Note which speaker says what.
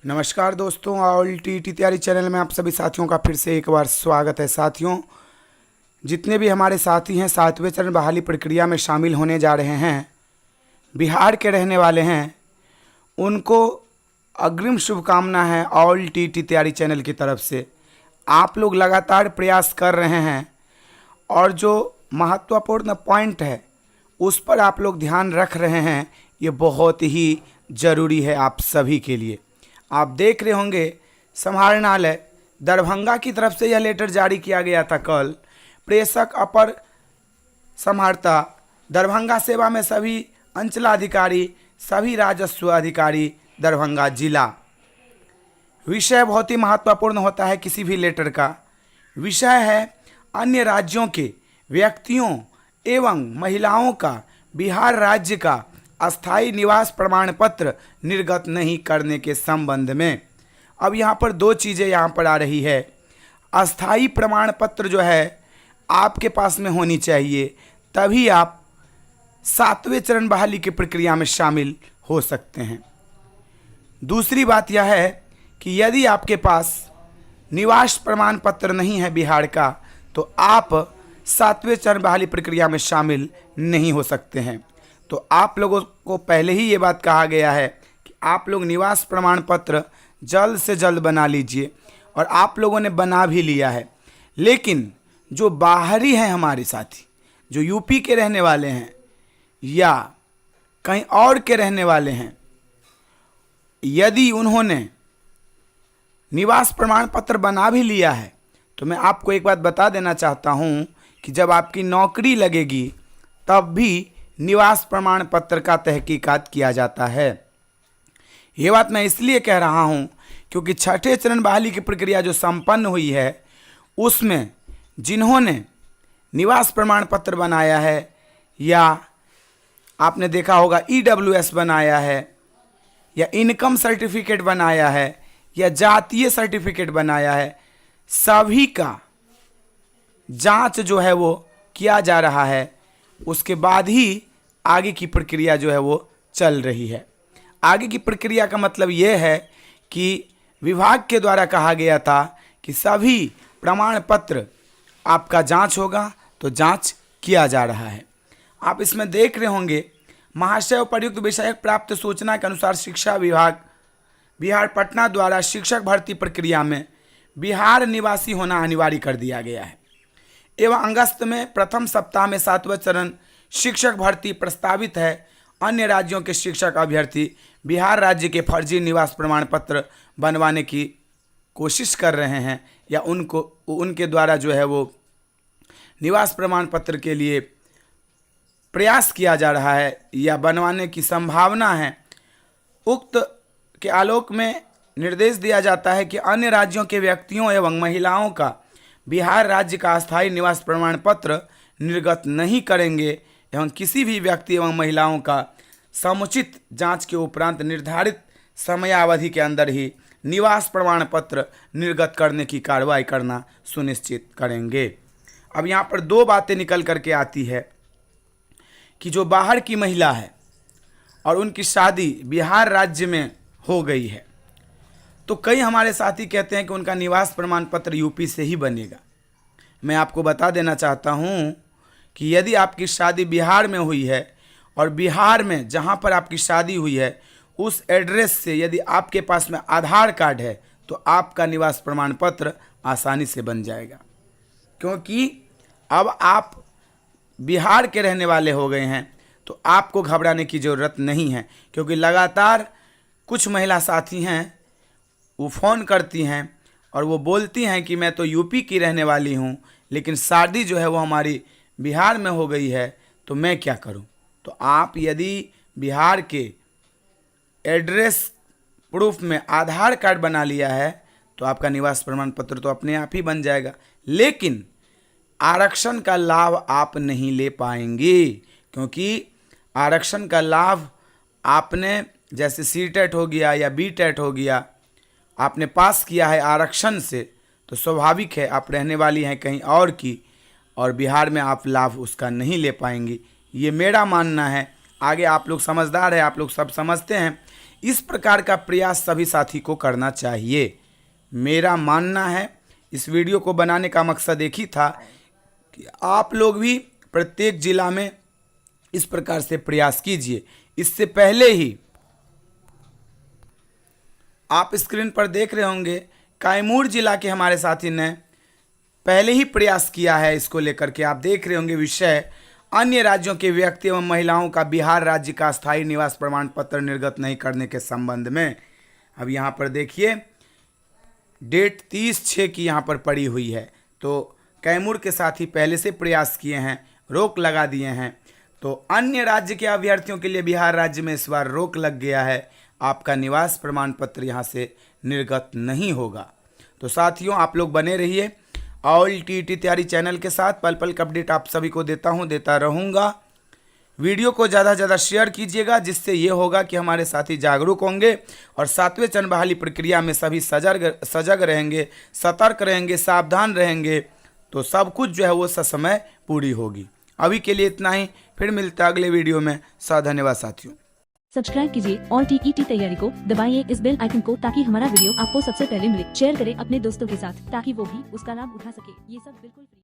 Speaker 1: नमस्कार दोस्तों, all T तैयारी चैनल में आप सभी साथियों का फिर से एक बार स्वागत है। साथियों, जितने भी हमारे साथी हैं 7वें चरण बहाली प्रक्रिया में शामिल होने जा रहे हैं, बिहार के रहने वाले हैं, उनको अग्रिम शुभकामना है ऑल टी तैयारी चैनल की तरफ से। आप लोग लगातार प्रयास कर रहे हैं और जो महत्वपूर्ण पॉइंट है उस पर आप लोग ध्यान रख रहे हैं। ये बहुत ही ज़रूरी है आप सभी के लिए। आप देख रहे होंगे समाहरणालय दरभंगा की तरफ से यह लेटर जारी किया गया था कल। प्रेषक अपर समाहर्ता दरभंगा सेवा में सभी अंचलाधिकारी, सभी राजस्व अधिकारी दरभंगा जिला। विषय बहुत ही महत्वपूर्ण होता है किसी भी लेटर का। विषय है अन्य राज्यों के व्यक्तियों एवं महिलाओं का बिहार राज्य का अस्थायी निवास प्रमाण पत्र निर्गत नहीं करने के संबंध में। अब यहाँ पर दो चीज़ें यहाँ पर आ रही है। अस्थायी प्रमाण पत्र जो है आपके पास में होनी चाहिए, तभी आप 7वें चरण बहाली की प्रक्रिया में शामिल हो सकते हैं। दूसरी बात यह है कि यदि आपके पास निवास प्रमाण पत्र नहीं है बिहार का, तो आप 7वें चरण बहाली प्रक्रिया में शामिल नहीं हो सकते हैं। तो आप लोगों को पहले ही ये बात कहा गया है कि आप लोग निवास प्रमाण पत्र जल्द से जल्द बना लीजिए, और आप लोगों ने बना भी लिया है। लेकिन जो बाहरी हैं हमारे साथी, जो यूपी के रहने वाले हैं या कहीं और के रहने वाले हैं, यदि उन्होंने निवास प्रमाण पत्र बना भी लिया है, तो मैं आपको एक बात बता देना चाहता हूं कि जब आपकी नौकरी लगेगी तब भी निवास प्रमाण पत्र का तहकीकात किया जाता है। ये बात मैं इसलिए कह रहा हूं क्योंकि 6ठे चरण बहाली की प्रक्रिया जो संपन्न हुई है उसमें जिन्होंने निवास प्रमाण पत्र बनाया है, या आपने देखा होगा EWS बनाया है, या इनकम सर्टिफिकेट बनाया है, या जातीय सर्टिफिकेट बनाया है, सभी का जांच जो है वो किया जा रहा है। उसके बाद ही आगे की प्रक्रिया जो है वो चल रही है। आगे की प्रक्रिया का मतलब ये है कि विभाग के द्वारा कहा गया था कि सभी प्रमाण पत्र आपका जांच होगा, तो जांच किया जा रहा है। आप इसमें देख रहे होंगे, महाशय उपर्युक्त विषयक प्राप्त सूचना के अनुसार शिक्षा विभाग बिहार पटना द्वारा शिक्षक भर्ती प्रक्रिया में बिहार निवासी होना अनिवार्य कर दिया गया है एवं अगस्त में प्रथम सप्ताह में 7वां चरण शिक्षक भर्ती प्रस्तावित है। अन्य राज्यों के शिक्षक अभ्यर्थी बिहार राज्य के फर्जी निवास प्रमाण पत्र बनवाने की कोशिश कर रहे हैं, या उनके द्वारा जो है वो निवास प्रमाण पत्र के लिए प्रयास किया जा रहा है या बनवाने की संभावना है। उक्त के आलोक में निर्देश दिया जाता है कि अन्य राज्यों के व्यक्तियों एवं महिलाओं का बिहार राज्य का अस्थायी निवास प्रमाण पत्र निर्गत नहीं करेंगे एवं किसी भी व्यक्ति एवं महिलाओं का समुचित जांच के उपरांत निर्धारित समयावधि के अंदर ही निवास प्रमाण पत्र निर्गत करने की कार्रवाई करना सुनिश्चित करेंगे। अब यहाँ पर दो बातें निकल करके आती है कि जो बाहर की महिला है और उनकी शादी बिहार राज्य में हो गई है, तो कई हमारे साथी कहते हैं कि उनका निवास प्रमाण पत्र यूपी से ही बनेगा। मैं आपको बता देना चाहता हूं कि यदि आपकी शादी बिहार में हुई है और बिहार में जहां पर आपकी शादी हुई है उस एड्रेस से यदि आपके पास में आधार कार्ड है, तो आपका निवास प्रमाण पत्र आसानी से बन जाएगा। क्योंकि अब आप बिहार के रहने वाले हो गए हैं, तो आपको घबराने की ज़रूरत नहीं है। क्योंकि लगातार कुछ महिला साथी हैं, वो फ़ोन करती हैं और वो बोलती हैं कि मैं तो यूपी की रहने वाली हूँ, लेकिन शादी जो है वो हमारी बिहार में हो गई है, तो मैं क्या करूँ। तो आप यदि बिहार के एड्रेस प्रूफ में आधार कार्ड बना लिया है, तो आपका निवास प्रमाण पत्र तो अपने आप ही बन जाएगा। लेकिन आरक्षण का लाभ आप नहीं ले पाएंगे, क्योंकि आरक्षण का लाभ आपने, जैसे C-TET हो गया या B-TET हो गया, आपने पास किया है आरक्षण से, तो स्वाभाविक है आप रहने वाली हैं कहीं और की, और बिहार में आप लाभ उसका नहीं ले पाएंगी। ये मेरा मानना है। आगे आप लोग समझदार हैं, आप लोग सब समझते हैं। इस प्रकार का प्रयास सभी साथी को करना चाहिए। मेरा मानना है इस वीडियो को बनाने का मकसद एक ही था कि आप लोग भी प्रत्येक जिला में इस प्रकार से प्रयास कीजिए। इससे पहले ही आप स्क्रीन पर देख रहे होंगे कैमूर जिला के हमारे साथी ने पहले ही प्रयास किया है इसको लेकर के। आप देख रहे होंगे विषय अन्य राज्यों के व्यक्ति एवं महिलाओं का बिहार राज्य का स्थायी निवास प्रमाण पत्र निर्गत नहीं करने के संबंध में। अब यहाँ पर देखिए डेट 30/6 की यहाँ पर पड़ी हुई है। तो कैमूर के साथी पहले से प्रयास किए हैं, रोक लगा दिए हैं। तो अन्य राज्य के अभ्यर्थियों के लिए बिहार राज्य में इस बार रोक लग गया है, आपका निवास प्रमाण पत्र यहाँ से निर्गत नहीं होगा। तो साथियों आप लोग बने रहिए ऑल टीईटी तैयारी चैनल के साथ। पल पल का अपडेट आप सभी को देता हूँ, देता रहूँगा। वीडियो को ज़्यादा से ज़्यादा शेयर कीजिएगा, जिससे ये होगा कि हमारे साथी जागरूक होंगे और 7वें चरण बहाली प्रक्रिया में सभी सजग रहेंगे, सतर्क रहेंगे, सावधान रहेंगे, तो सब कुछ जो है वो समय पूरी होगी। अभी के लिए इतना ही, फिर मिलते हैं अगले वीडियो में। धन्यवाद साथियों।
Speaker 2: सब्सक्राइब कीजिए और टीईटी तैयारी को दबाइए इस बेल आइकन को, ताकि हमारा वीडियो आपको सबसे पहले मिले। शेयर करें अपने दोस्तों के साथ, ताकि वो भी उसका लाभ उठा सके। ये सब बिल्कुल फ्री।